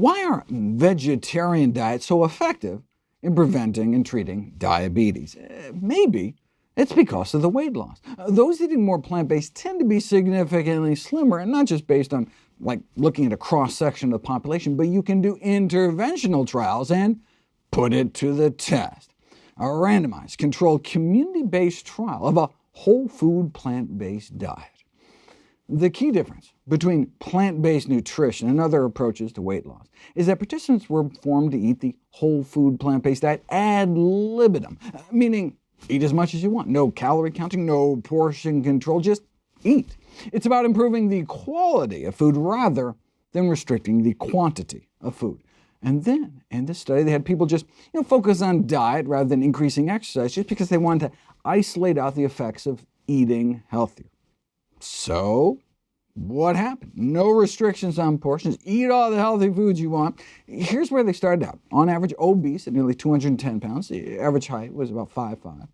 Why are vegetarian diets so effective in preventing and treating diabetes? Maybe it's because of the weight loss. Those eating more plant-based tend to be significantly slimmer, and not just based on looking at a cross-section of the population, but you can do interventional trials and put it to the test. A randomized, controlled, community-based trial of a whole food plant-based diet. The key difference between plant-based nutrition and other approaches to weight loss is that participants were formed to eat the whole food plant-based diet ad libitum, meaning eat as much as you want. No calorie counting, no portion control, just eat. It's about improving the quality of food rather than restricting the quantity of food. And then, in this study, they had people just focus on diet rather than increasing exercise, just because they wanted to isolate out the effects of eating healthier. So, what happened? No restrictions on portions. Eat all the healthy foods you want. Here's where they started out. On average, obese at nearly 210 pounds. The average height was about 5'5".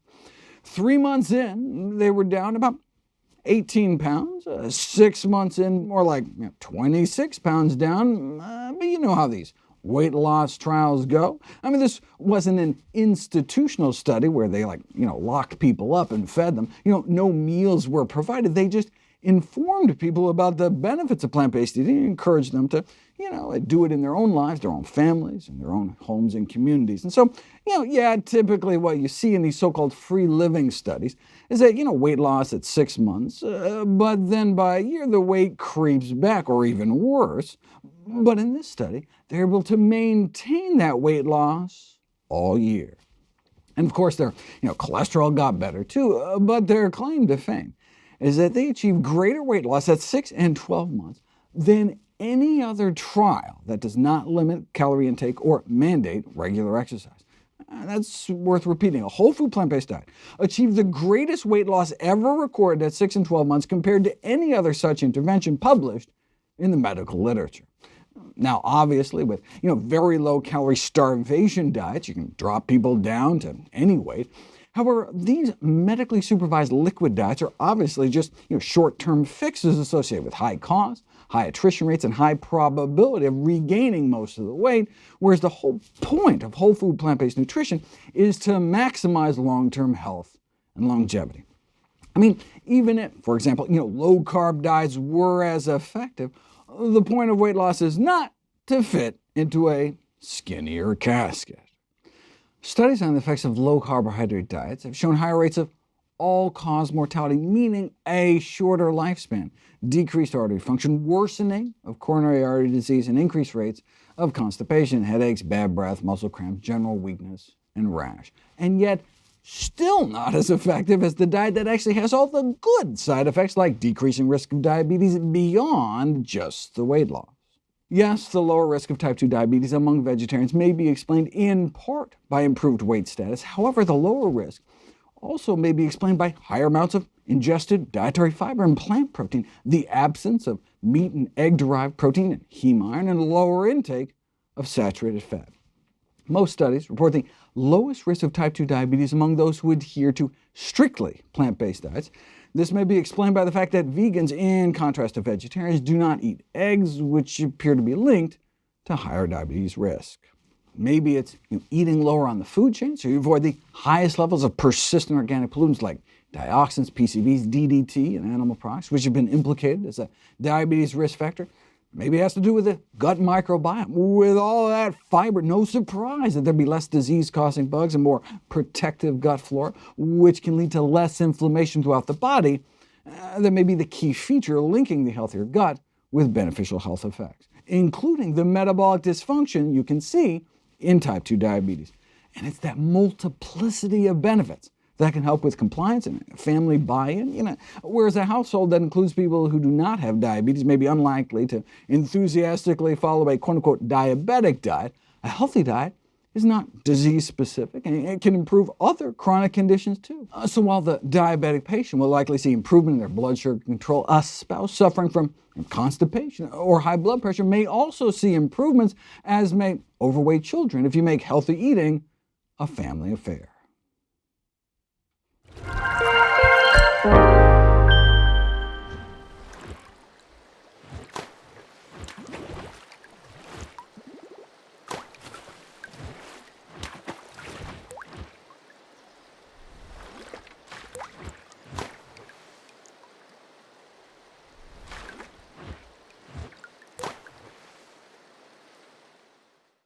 3 months in, they were down about 18 pounds. 6 months in, more like 26 pounds down. But you know how these weight loss trials go. I mean, this wasn't an institutional study where they locked people up and fed them. No meals were provided. They just informed people about the benefits of plant-based eating and encouraged them to do it in their own lives, their own families, and their own homes and communities. And so, typically what you see in these so-called free living studies is that, weight loss at 6 months, but then by a year the weight creeps back, or even worse. But in this study, they're able to maintain that weight loss all year. And of course, their cholesterol got better too, but their claim to fame is that they achieved greater weight loss at 6 and 12 months than any other trial that does not limit calorie intake or mandate regular exercise. That's worth repeating. A whole food plant-based diet achieved the greatest weight loss ever recorded at 6 and 12 months compared to any other such intervention published in the medical literature. Now, obviously, with very low-calorie starvation diets, you can drop people down to any weight. However, these medically supervised liquid diets are obviously just short-term fixes associated with high cost, high attrition rates, and high probability of regaining most of the weight, whereas the whole point of whole food plant-based nutrition is to maximize long-term health and longevity. I mean, even if, for example, low-carb diets were as effective, the point of weight loss is not to fit into a skinnier casket. Studies on the effects of low-carbohydrate diets have shown higher rates of all-cause mortality, meaning a shorter lifespan, decreased artery function, worsening of coronary artery disease, and increased rates of constipation, headaches, bad breath, muscle cramps, general weakness, and rash. And yet, still not as effective as the diet that actually has all the good side effects like decreasing risk of diabetes beyond just the weight loss. Yes, the lower risk of type 2 diabetes among vegetarians may be explained in part by improved weight status. However, the lower risk also may be explained by higher amounts of ingested dietary fiber and plant protein, the absence of meat and egg-derived protein and heme iron, and a lower intake of saturated fat. Most studies report the lowest risk of type 2 diabetes among those who adhere to strictly plant-based diets. This may be explained by the fact that vegans, in contrast to vegetarians, do not eat eggs, which appear to be linked to higher diabetes risk. Maybe it's eating lower on the food chain, so you avoid the highest levels of persistent organic pollutants like dioxins, PCBs, DDT, and animal products, which have been implicated as a diabetes risk factor. Maybe it has to do with the gut microbiome. With all that fiber, no surprise that there'd be less disease-causing bugs and more protective gut flora, which can lead to less inflammation throughout the body. That may be the key feature linking the healthier gut with beneficial health effects, including the metabolic dysfunction you can see in type 2 diabetes. And it's that multiplicity of benefits that can help with compliance and family buy-in. Whereas a household that includes people who do not have diabetes may be unlikely to enthusiastically follow a quote-unquote diabetic diet, a healthy diet is not disease-specific, and it can improve other chronic conditions too. So while the diabetic patient will likely see improvement in their blood sugar control, a spouse suffering from constipation or high blood pressure may also see improvements, as may overweight children, if you make healthy eating a family affair.